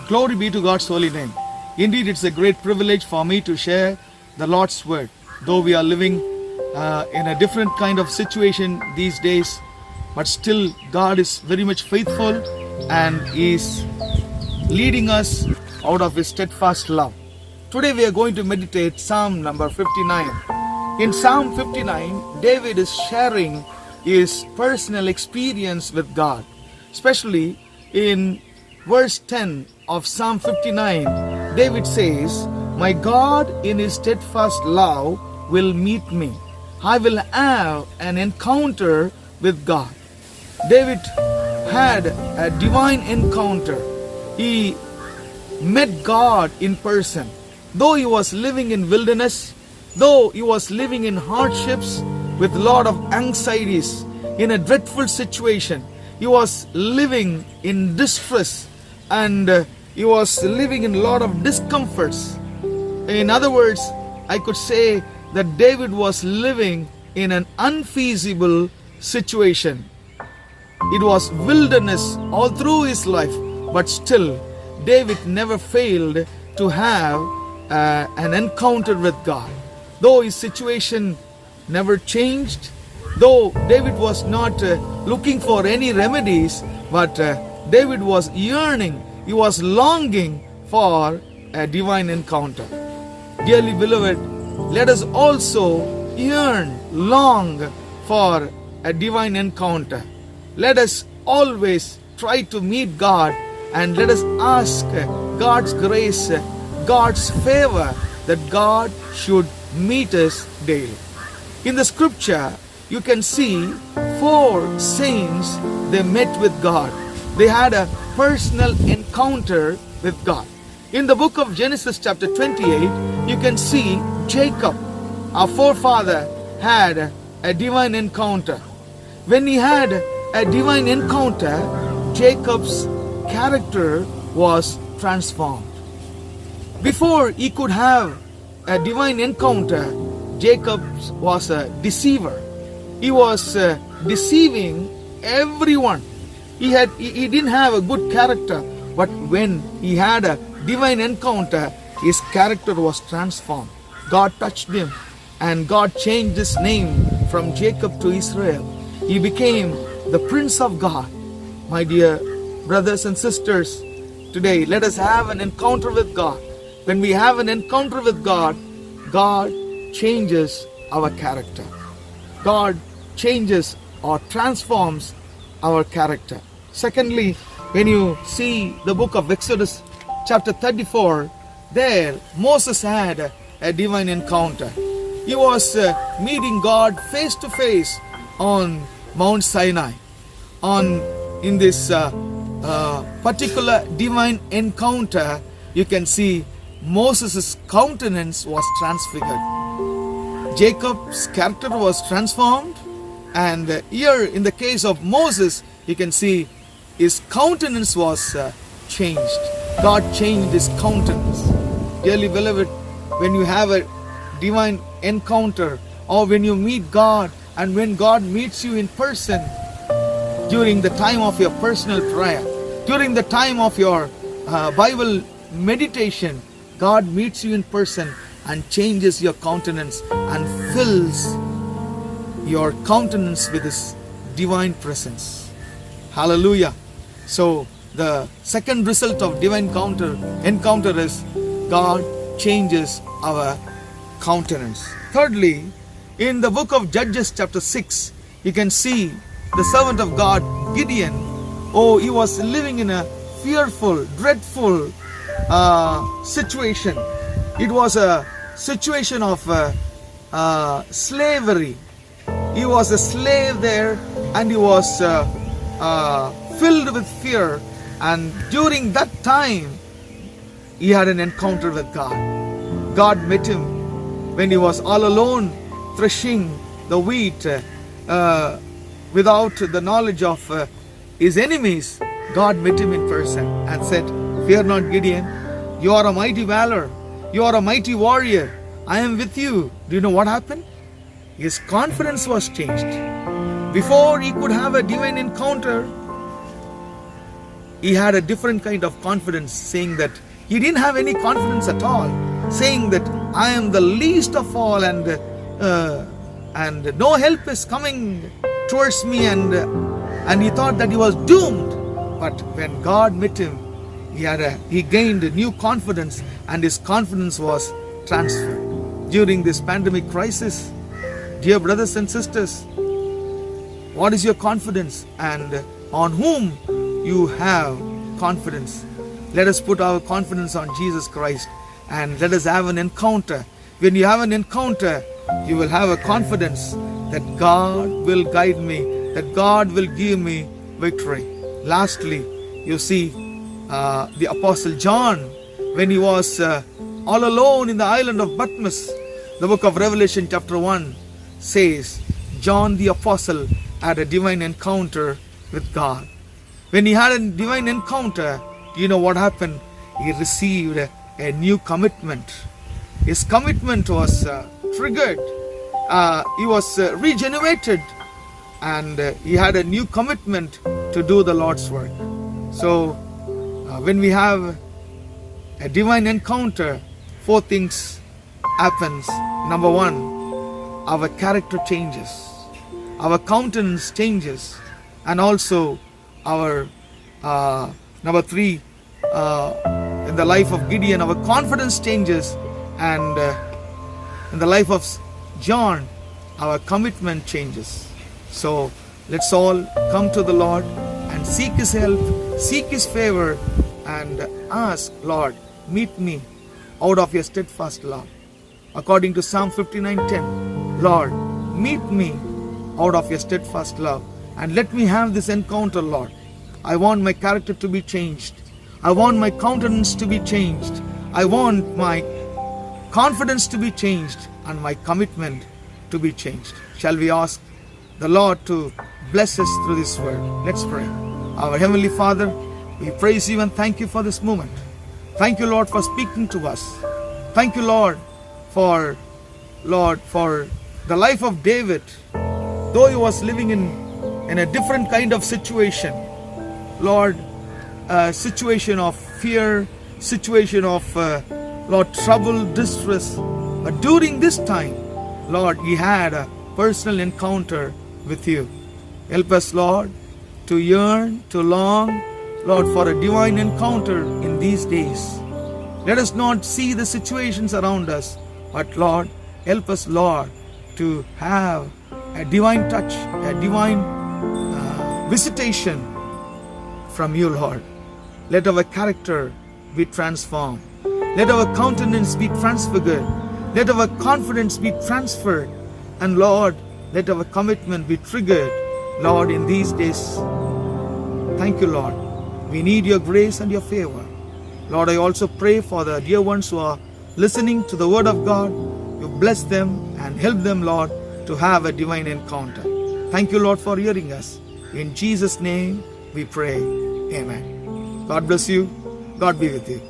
Glory be to God's holy name. Indeed, it's a great privilege for me to share the Lord's word. Though we are living in a different kind of situation these days, but still God is very much faithful and is leading us out of His steadfast love. Today we are going to meditate Psalm number 59. In Psalm 59, David is sharing his personal experience with God. Especially in verse 10 of Psalm 59, David says, "My God in His steadfast love will meet me. I will have an encounter with God." David had a divine encounter. He met God in person. Though he was living in wilderness, though he was living in hardships with a lot of anxieties, in a dreadful situation, he was living in distress and he was living in a lot of discomforts. In other words, I could say that David was living in an unfeasible situation. It was wilderness all through his life, but still David never failed to have an encounter with God. Though his situation never changed, though David was not looking for any remedies, but David was yearning, he was longing for a divine encounter. Dearly beloved, let us also yearn, long for a divine encounter. Let us always try to meet God and let us ask God's grace, God's favor, that God should meet us daily. In the scripture, you can see 4 saints, they met with God. They had a personal encounter with God. In the book of Genesis chapter 28, you can see Jacob, our forefather, had a divine encounter. When he had a divine encounter, Jacob's character was transformed. Before he could have a divine encounter, Jacob was a deceiver. He was deceiving everyone. He didn't have a good character, but when he had a divine encounter, his character was transformed. God touched him and God changed his name from Jacob to Israel. He became the Prince of God. My dear brothers and sisters, today let us have an encounter with God. When we have an encounter with God, God changes our character. God changes or transforms our character. Secondly, when you see the book of Exodus chapter 34, there Moses had a divine encounter. He was meeting God face to face on Mount Sinai. In this particular divine encounter, you can see Moses' countenance was transfigured. Jacob's character was transformed, and here in the case of Moses, you can see his countenance was changed. God changed his countenance. Dearly beloved, when you have a divine encounter, or when you meet God, and when God meets you in person, during the time of your personal prayer, during the time of your Bible meditation, God meets you in person and changes your countenance and fills your countenance with His divine presence. Hallelujah. So the second result of divine encounter is God changes our countenance. Thirdly, in the book of Judges chapter 6, you can see the servant of God, Gideon. Oh, he was living in a fearful, dreadful situation. It was a situation of slavery. He was a slave there, and he was filled with fear. And during that time, he had an encounter with God. God met him when he was all alone, threshing the wheat without the knowledge of his enemies. God met him in person and said, "Fear not, Gideon. You are a mighty valor. You are a mighty warrior. I am with you." Do you know what happened? His confidence was changed. Before he could have a divine encounter, he had a different kind of confidence, saying that he didn't have any confidence at all, saying that I am the least of all, and no help is coming towards me, and he thought that he was doomed. But when God met him, he gained a new confidence, and his confidence was transferred. During this pandemic crisis, dear brothers and sisters, what is your confidence, and on whom you have confidence? Let us put our confidence on Jesus Christ, and let us have an encounter. When you have an encounter, you will have a confidence that God will guide me, that God will give me victory. Lastly, you see the Apostle John, when he was all alone in the island of Patmos. The book of Revelation chapter 1 says, John the Apostle had a divine encounter with God. When he had a divine encounter, you know what happened? He received a new commitment. His commitment was triggered. He was regenerated, and he had a new commitment to do the Lord's work. So when we have a divine encounter, 4 things happens. Number 1, our character changes, our countenance changes, and also our number 3, in the life of Gideon, our confidence changes, and in the life of John, our commitment changes. So let's all come to the Lord and seek His help, seek His favor, and ask, Lord, meet me out of your steadfast love. According to Psalm 59:10, Lord, meet me out of your steadfast love, and let me have this encounter, Lord. I want my character to be changed. I want my countenance to be changed. I want my confidence to be changed, and my commitment to be changed. Shall we ask the Lord to bless us through this word? Let's pray. Our Heavenly Father, we praise you and thank you for this moment. Thank you, Lord, for speaking to us. Thank you, Lord, for the life of David. Though he was living in a different kind of situation, Lord, a situation of fear, situation of Lord, trouble, distress. But during this time, Lord, he had a personal encounter with you. Help us, Lord, to yearn, to long, Lord, for a divine encounter in these days. Let us not see the situations around us, but Lord, help us, Lord, to have a divine touch, a divine visitation from you, Lord. Let our character be transformed. Let our countenance be transfigured. Let our confidence be transferred. And Lord, let our commitment be triggered, Lord, in these days. Thank you, Lord. We need your grace and your favor. Lord, I also pray for the dear ones who are listening to the word of God. You bless them and help them, Lord, to have a divine encounter. Thank you, Lord, for hearing us. In Jesus' name we pray. Amen. God bless you. God be with you.